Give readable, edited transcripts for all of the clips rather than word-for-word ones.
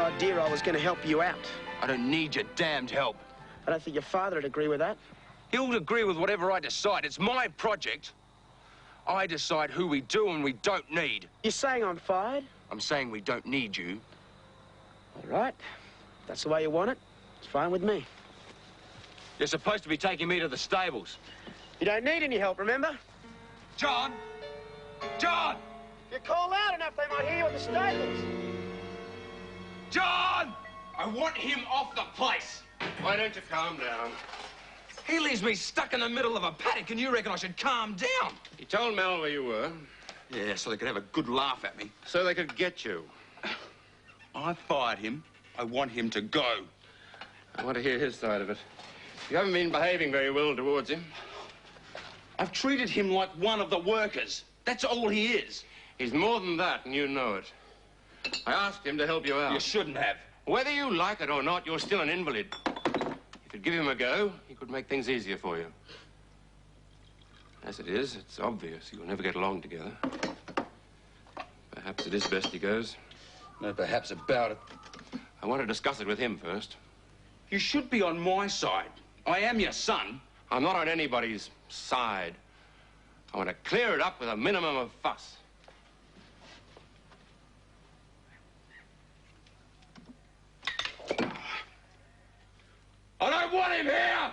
idea I was going to help you out. I don't need your damned help. I don't think your father would agree with that. He'll agree with whatever I decide. It's my project. I decide who we do and we don't need. You're saying I'm fired? I'm saying we don't need you. All right. If that's the way you want it, it's fine with me. You're supposed to be taking me to the stables. You don't need any help, remember? John! John! If you call loud enough, they might hear you at the stables. John! I want him off the place. Why don't you calm down? He leaves me stuck in the middle of a paddock and you reckon I should calm down? He told Mel where you were. Yeah, so they could have a good laugh at me. So they could get you. I fired him. I want him to go. I want to hear his side of it. You haven't been behaving very well towards him. I've treated him like one of the workers. That's all he is. He's more than that, and you know it. I asked him to help you out. You shouldn't have. Whether you like it or not, you're still an invalid. If you'd give him a go, he could make things easier for you. As it is, it's obvious you'll never get along together. Perhaps it is best he goes. No perhaps about it. I want to discuss it with him first. You should be on my side. I am your son. I'm not on anybody's side. I want to clear it up with a minimum of fuss. I don't want him here!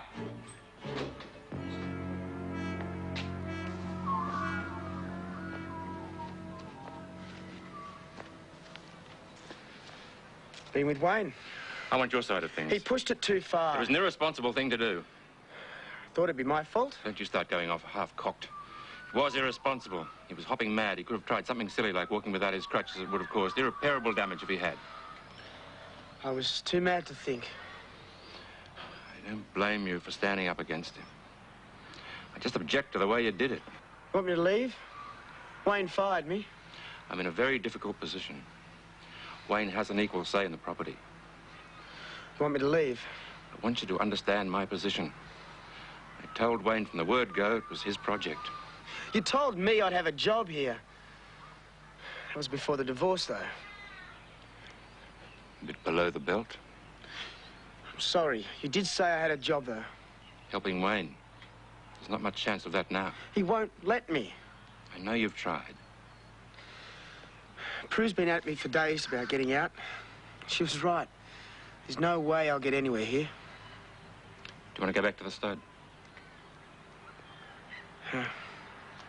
Been with Wayne. I want your side of things. He pushed it too far. It was an irresponsible thing to do. Thought it'd be my fault. Don't you start going off half-cocked. It was irresponsible. He was hopping mad. He could have tried something silly like walking without his crutches. It would have caused irreparable damage if he had. I was too mad to think. I don't blame you for standing up against him. I just object to the way you did it. Want me to leave? Wayne fired me. I'm in a very difficult position. Wayne has an equal say in the property. You want me to leave? I want you to understand my position. I told Wayne from the word go it was his project. You told me I'd have a job here. That was before the divorce, though. A bit below the belt. I'm sorry. You did say I had a job, though. Helping Wayne. There's not much chance of that now. He won't let me. I know you've tried. Prue's been at me for days about getting out. She was right. There's no way I'll get anywhere here. Do you want to go back to the stud?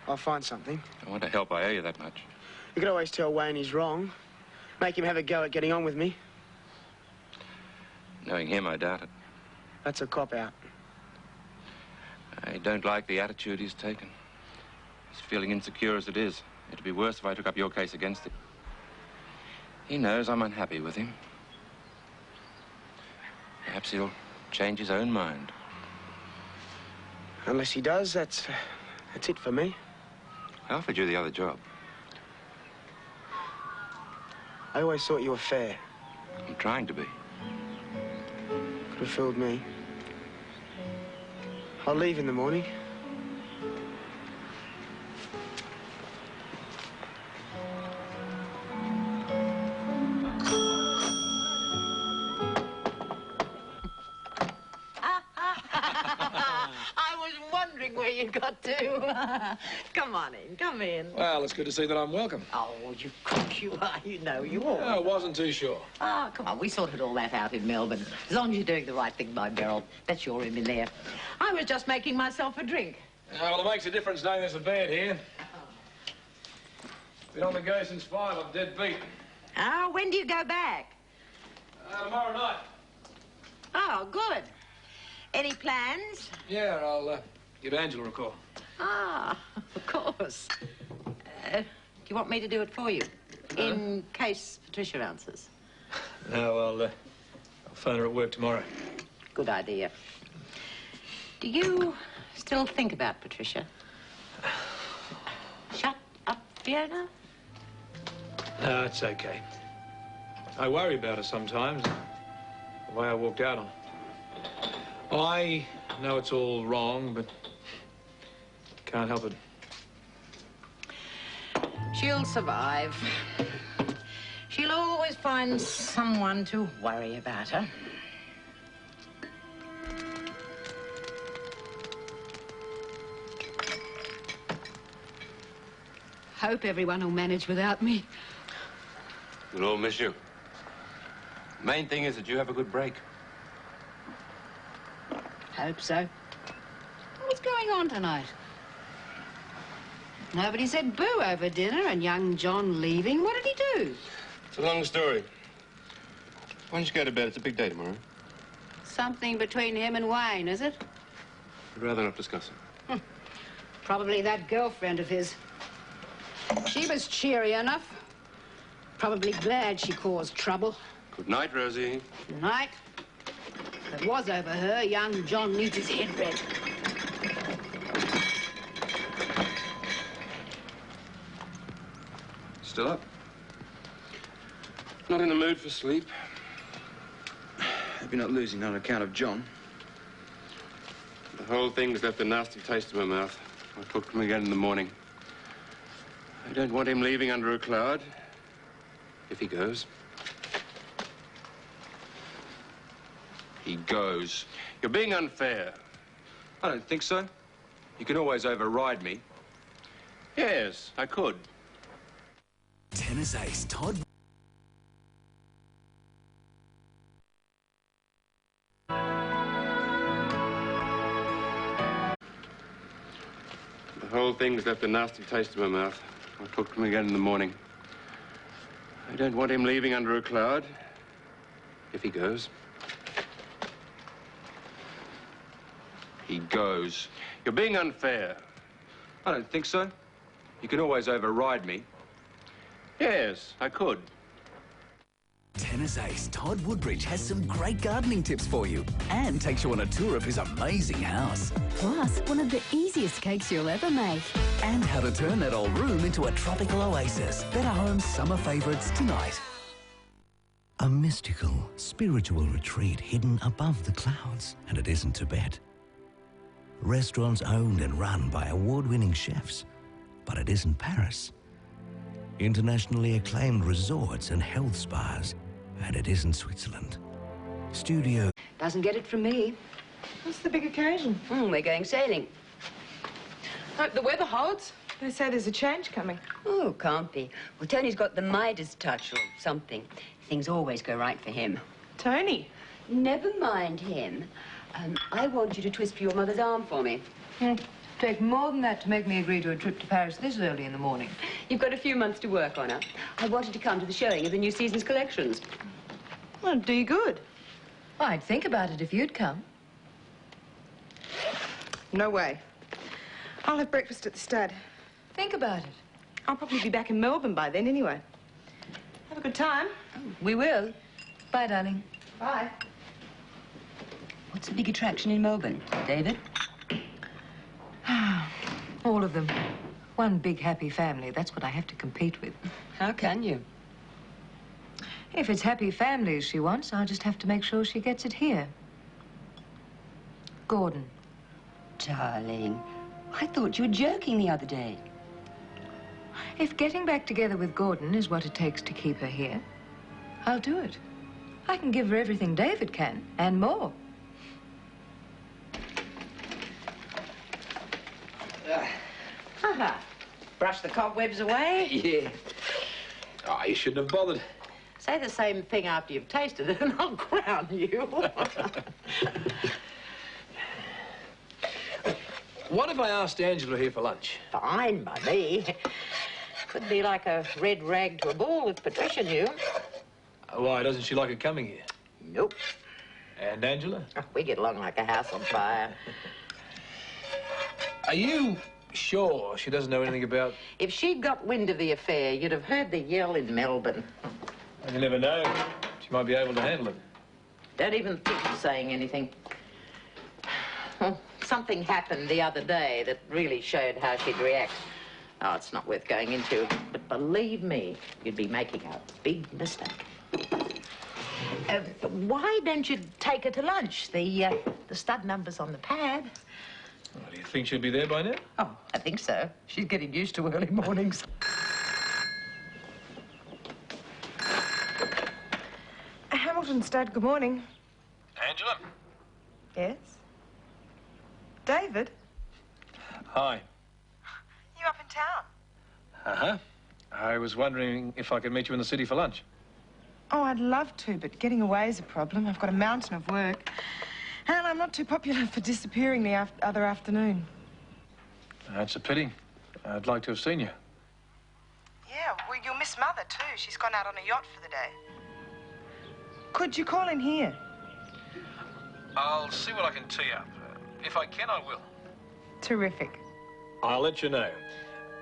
I'll find something. I want to help. I owe you that much. You could always tell Wayne he's wrong. Make him have a go at getting on with me. Knowing him, I doubt it. That's a cop-out. I don't like the attitude he's taken. He's feeling insecure as it is. It'd be worse if I took up your case against him. He knows I'm unhappy with him. Perhaps he'll change his own mind. Unless he does, that's it for me. I offered you the other job. I always thought you were fair. I'm trying to be. Could have fooled me. I'll leave in the morning. Where you got to. Come on in, come in. Well, it's good to see that I'm welcome. Oh, you crook you are, you know you are. I wasn't too sure. Oh, come on, we sorted all that out in Melbourne. As long as you're doing the right thing by Beryl, that's your room in there. I was just making myself a drink. Well, it makes a difference knowing there's a bed here. Been on the go since 5, I'm dead beat. Oh, when do you go back? Tomorrow night. Oh, good. Any plans? Yeah, I'll give Angela a call. Ah, of course. Do you want me to do it for you? In case Patricia answers. No, I'll phone her at work tomorrow. Good idea. Do you still think about Patricia? Shut up, Fiona. No, it's okay. I worry about her sometimes. The way I walked out on her. I know it's all wrong, but can't help it. She'll survive. She'll always find someone to worry about her. Hope everyone will manage without me. We'll all miss you. Main thing is that you have a good break. Hope so. What's going on tonight? Nobody said boo over dinner and young John leaving. What did he do? It's a long story. Why don't you go to bed? It's a big day tomorrow. Something between him and Wayne, is it? I'd rather not discuss it. Probably that girlfriend of his. She was cheery enough. Probably glad she caused trouble. Good night, Rosie. Night. If it was over her, young John needs his head read. Still up? Not in the mood for sleep. Hope you're not losing on account of John. The whole thing's left a nasty taste in my mouth. I'll talk to him again in the morning. I don't want him leaving under a cloud. If he goes. He goes. You're being unfair. I don't think so. You can always override me. Yes, I could. Tennis ace Todd. The whole thing's left a nasty taste in my mouth. I'll talk to him again in the morning. I don't want him leaving under a cloud. If he goes. He goes. You're being unfair. I don't think so. You can always override me. Yes, I could. Tennis ace Todd Woodbridge has some great gardening tips for you and takes you on a tour of his amazing house. Plus, one of the easiest cakes you'll ever make. And how to turn that old room into a tropical oasis. Better Home's summer favourites tonight. A mystical, spiritual retreat hidden above the clouds, and it isn't Tibet. Restaurants owned and run by award-winning chefs, but it isn't Paris. Internationally acclaimed resorts and health spas, and it isn't Switzerland. Studio... Doesn't get it from me. What's the big occasion? We're going sailing. Hope the weather holds. They say there's a change coming. Oh, can't be. Well, Tony's got the Midas touch or something. Things always go right for him. Tony? Never mind him. I want you to twist for your mother's arm for me. Take more than that to make me agree to a trip to Paris this early in the morning. You've got a few months to work on her. I wanted to come to the showing of the new season's collections. Well, do you good. I'd think about it if you'd come. No way. I'll have breakfast at the stud. Think about it. I'll probably be back in Melbourne by then anyway. Have a good time. We will. Bye, darling. Bye. What's the big attraction in Melbourne, David? All of them. One big happy family. That's what I have to compete with. How can you? If it's happy families she wants, I'll just have to make sure she gets it here. Gordon. Darling, I thought you were joking the other day. If getting back together with Gordon is what it takes to keep her here, I'll do it. I can give her everything David can, and more. Brush the cobwebs away. Yeah. Oh, you shouldn't have bothered. Say the same thing after you've tasted it and I'll crown you. What if I asked Angela here for lunch? Fine by me. Could be like a red rag to a bull if Patricia knew. Why, doesn't she like her coming here? Nope. And Angela? Oh, we get along like a house on fire. Are you sure she doesn't know anything about... If she'd got wind of the affair, you'd have heard the yell in Melbourne. You never know. She might be able to handle it. Don't even think of saying anything. Well, something happened the other day that really showed how she'd react. Oh, it's not worth going into, but believe me, you'd be making a big mistake. Why don't you take her to lunch? The stud number's on the pad. Well, do you think she'll be there by now? Oh, I think so. She's getting used to early mornings. children's dad, good morning. Angela? Yes? David? Hi. You up in town? Uh-huh. I was wondering if I could meet you in the city for lunch. Oh, I'd love to, but getting away is a problem. I've got a mountain of work. And I'm not too popular for disappearing the other afternoon. That's a pity. I'd like to have seen you. Yeah, well, you'll miss Mother, too. She's gone out on a yacht for the day. Could you call in here? I'll see what I can tee up. If I can, I will. Terrific. I'll let you know.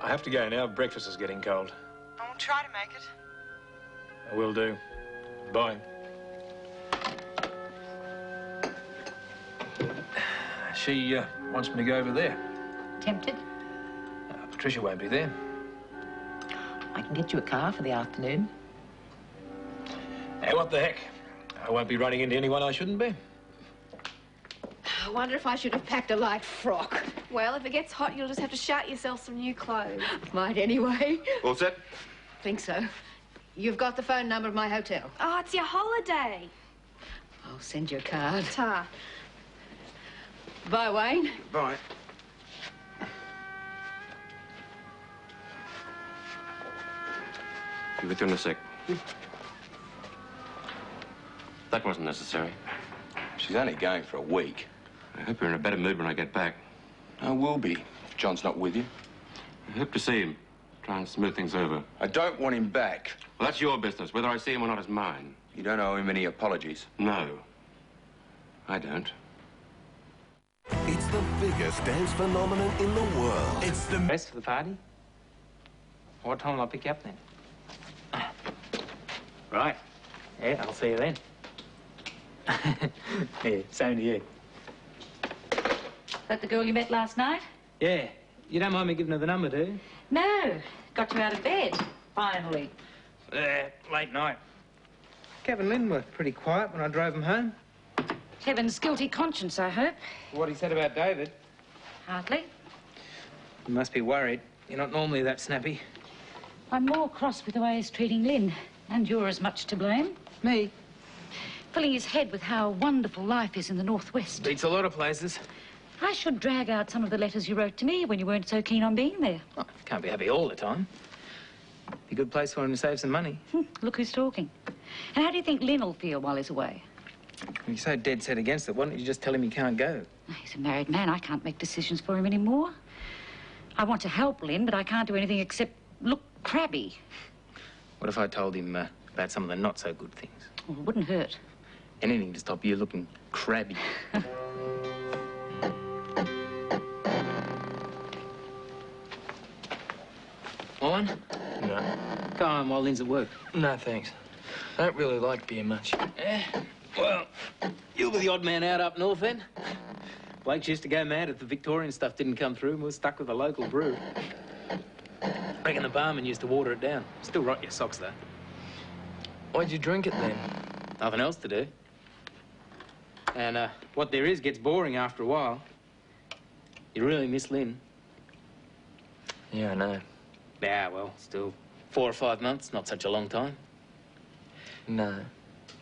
I have to go now. Breakfast is getting cold. I'll try to make it. I will do. Bye. She wants me to go over there. Tempted? Patricia won't be there. I can get you a car for the afternoon. Hey, what the heck? I won't be running into anyone I shouldn't be. I wonder if I should have packed a light frock. Well, if it gets hot, you'll just have to shout yourself some new clothes. Might anyway. All set? Think so. You've got the phone number of my hotel. Oh, it's your holiday. I'll send you a card. Ta. Bye, Wayne. Bye. Be with you in a sec. That wasn't necessary. She's only going for a week. I hope you're in a better mood when I get back. I will be, if John's not with you. I hope to see him. Try and smooth things over. I don't want him back. Well, that's your business. Whether I see him or not is mine. You don't owe him any apologies. No. I don't. It's the biggest dance phenomenon in the world. It's the Rest for the party? What time will I pick you up then? Right. Yeah, I'll see you then. Yeah, same to you. That the girl you met last night? Yeah. You don't mind me giving her the number, do you? No. Got you out of bed, finally. Late night. Kevin Lynn were pretty quiet when I drove him home. Kevin's guilty conscience, I hope. What he said about David? Hardly. You must be worried. You're not normally that snappy. I'm more cross with the way he's treating Lynn. And you're as much to blame. Me? Filling his head with how wonderful life is in the Northwest. Beats a lot of places. I should drag out some of the letters you wrote to me when you weren't so keen on being there. Oh, can't be happy all the time. Be a good place for him to save some money. Look who's talking. And how do you think Lynn will feel while he's away? You're so dead set against it. Why don't you just tell him he can't go? He's a married man. I can't make decisions for him anymore. I want to help Lynn, but I can't do anything except look crabby. What if I told him about some of the not-so-good things? Well, it wouldn't hurt. Anything to stop you looking crabby. On? No. Go home while Lynn's at work. No, thanks. I don't really like beer much. Well, you'll be the odd man out up north, then. Blakes used to go mad if the Victorian stuff didn't come through and was stuck with a local brew. Reckon the barman used to water it down. Still rot your socks, though. Why'd you drink it, then? Nothing else to do. And what there is gets boring after a while. You really miss Lynn. Yeah, I know. Yeah, well, still 4 or 5 months, not such a long time. No.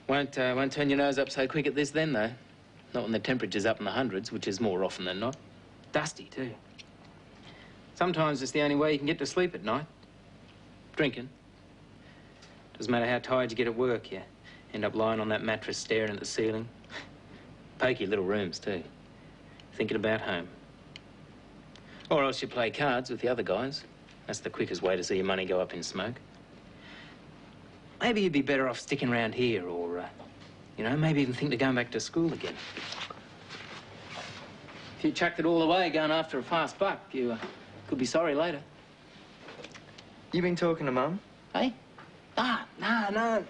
Won't turn your nose up so quick at this then, though. Not when the temperature's up in the hundreds, which is more often than not. Dusty, too. Sometimes it's the only way you can get to sleep at night. Drinking. Doesn't matter how tired you get at work, you end up lying on that mattress staring at the ceiling. Pokey little rooms, too. Thinking about home. Or else you play cards with the other guys. That's the quickest way to see your money go up in smoke. Maybe you'd be better off sticking around here or, you know, maybe even think of going back to school again. If you chucked it all away going after a fast buck, you could be sorry later. You been talking to Mum? Hey? No.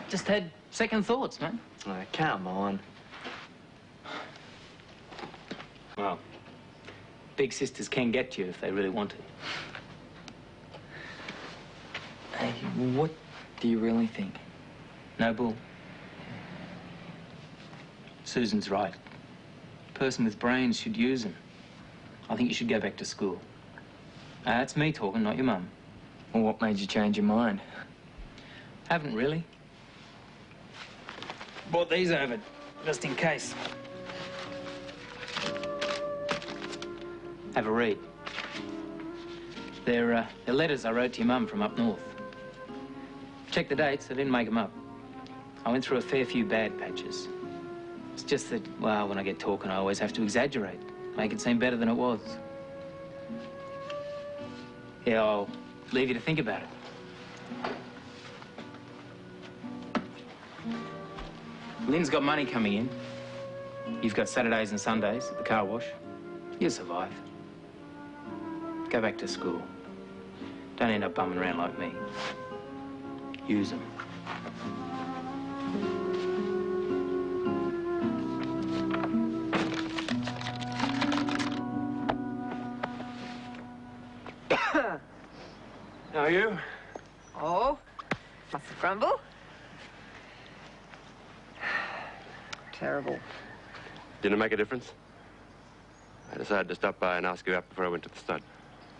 Just had second thoughts, man. Oh, come on. Well, big sisters can get you if they really want to. Hey, what do you really think? No bull. Susan's right. A person with brains should use them. I think you should go back to school. That's me talking, not your mum. Well, what made you change your mind? Haven't really. Brought these over, just in case. Have a read. They're letters I wrote to your mum from up north. Check the dates, I didn't make them up. I went through a fair few bad patches. It's just that, well, when I get talking, I always have to exaggerate, make it seem better than it was. Yeah, I'll leave you to think about it. Lynn's got money coming in. You've got Saturdays and Sundays at the car wash. You'll survive. Go back to school. Don't end up bumming around like me. Use them. How are you? Oh, must have crumbled. Terrible. Didn't it make a difference? I decided to stop by and ask you out before I went to the stud.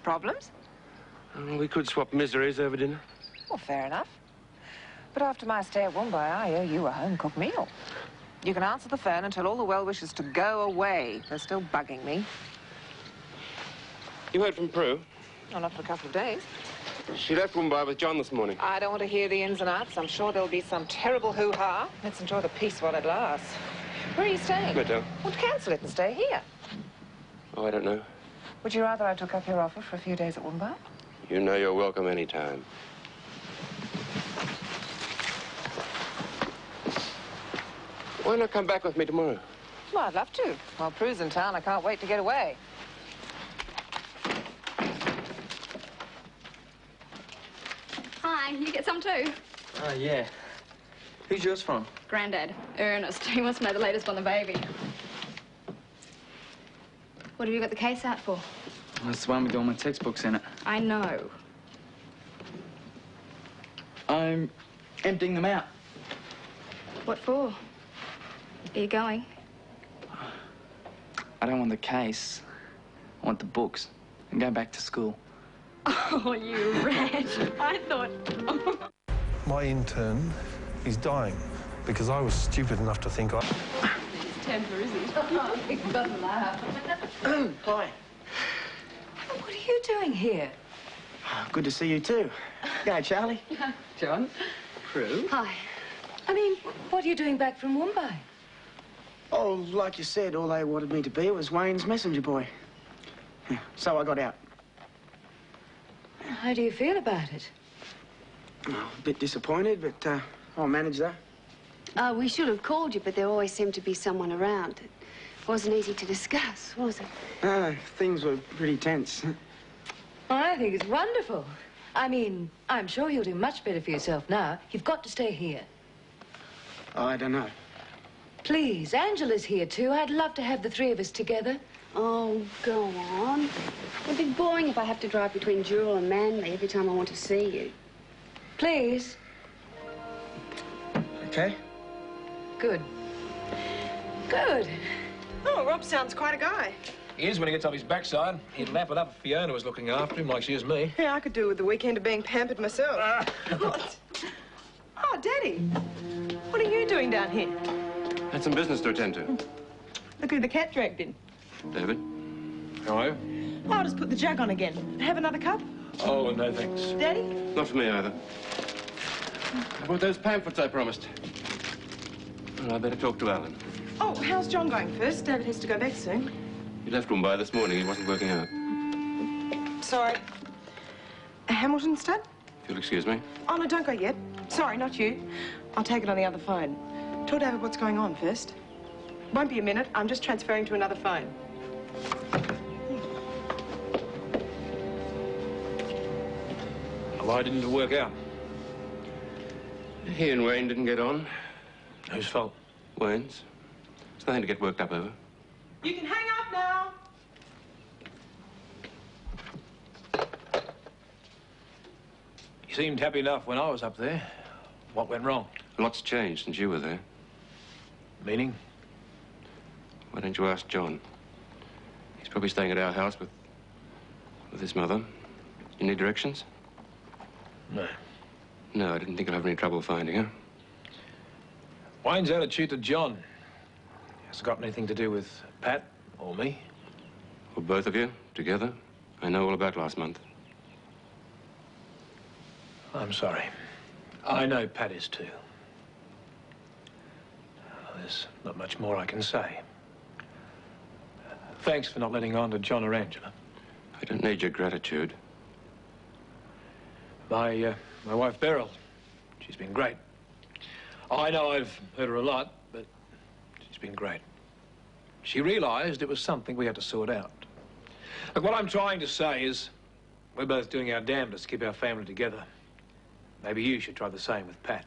Problems? We could swap miseries over dinner. Well, fair enough. But after my stay at Mumbai, I owe you a home-cooked meal. You can answer the phone and tell all the well-wishers to go away. They're still bugging me. You heard from Prue? Oh, not for a couple of days. She left Mumbai with John this morning. I don't want to hear the ins and outs. I'm sure there'll be some terrible hoo-ha. Let's enjoy the peace while it lasts. Where are you staying? Meadow. Well, cancel it and stay here. Oh, I don't know. Would you rather I took up your offer for a few days at Mumbai? You know you're welcome anytime. Why not come back with me tomorrow? Well, I'd love to. While Prue's in town, I can't wait to get away. Hi, you get some too? Oh, yeah. Who's yours from? Grandad, Ernest. He wants to know the latest on the baby. What have you got the case out for? That's the one with all my textbooks in it. I know. I'm emptying them out. What for? Are you going? I don't want the case. I want the books. And go back to school. Oh, you rat. I thought... My intern is dying because I was stupid enough to think I... His temper, is he? He doesn't laugh. Hi. What are you doing here? Good to see you too. Go, Charlie. John? Prue? Hi. I mean, what are you doing back from Mumbai? Oh, like you said, all they wanted me to be was Wayne's messenger boy. Yeah, so I got out. How do you feel about it? Oh, a bit disappointed, but I'll manage that. We should have called you, but there always seemed to be someone around. It wasn't easy to discuss, was it? No, things were pretty tense. I think it's wonderful. I mean, I'm sure you'll do much better for yourself now. You've got to stay here. I don't know. Please, Angela's here too. I'd love to have the three of us together. Oh, go on. It'd be boring if I have to drive between Jewel and Manly every time I want to see you. Please. Okay. Good. Good. Oh, Rob sounds quite a guy. He is when he gets off his backside. He'd lap it up if Fiona was looking after him like she is me. Yeah, I could do with the weekend of being pampered myself. What? Oh, Daddy. What are you doing down here? Had some business to attend to. Look who the cat dragged in. David? Hello? I'll just put the jug on again. Have another cup? Oh, no thanks. Daddy? Not for me either. How about those pamphlets I promised? Well, I better talk to Alan. Oh, how's John going first? David has to go back soon. He left Mumbai this morning. He wasn't working out. Sorry. Hamilton stud? If you'll excuse me. Oh, no, don't go yet. Sorry, not you. I'll take it on the other phone. Tell David what's going on first. Won't be a minute. I'm just transferring to another phone. Why didn't it work out? He and Wayne didn't get on. Whose fault? Wayne's. It's nothing to get worked up over. You can hang up now. You seemed happy enough when I was up there. What went wrong? A lot's changed since you were there. Meaning? Why don't you ask John? He's probably staying at our house with his mother. You need directions? No. No, I didn't think I'd have any trouble finding her. Wayne's attitude to John hasn't got anything to do with Pat or me. Or both of you, together? I know all about last month. I'm sorry. I know Pat is too. There's not much more I can say. Thanks for not letting on to John or Angela. I don't need your gratitude. My wife, Beryl, she's been great. I know I've hurt her a lot, but she's been great. She realized it was something we had to sort out. Look, what I'm trying to say is we're both doing our damnedest to keep our family together. Maybe you should try the same with Pat.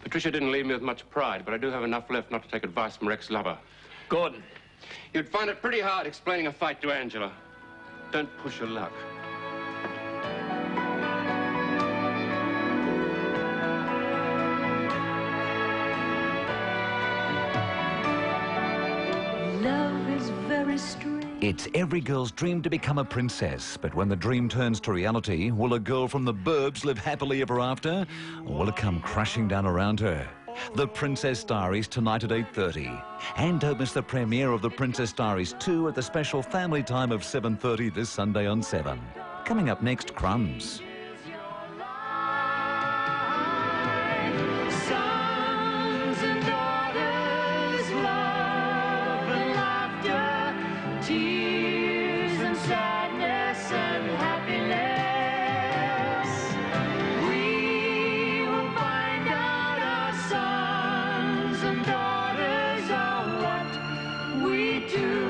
Patricia didn't leave me with much pride, but I do have enough left not to take advice from her ex-lover. Gordon. You'd find it pretty hard explaining a fight to Angela. Don't push your luck. Love is very strange. It's every girl's dream to become a princess, but when the dream turns to reality, will a girl from the burbs live happily ever after, or will it come crashing down around her? The Princess Diaries tonight at 8:30. And don't miss the premiere of The Princess Diaries 2 at the special family time of 7:30 this Sunday on 7. Coming up next, Crumbs. Sons and daughters, love and laughter, tears and sadness and happiness. We will find out our sons and daughters are what we two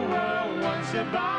were once about.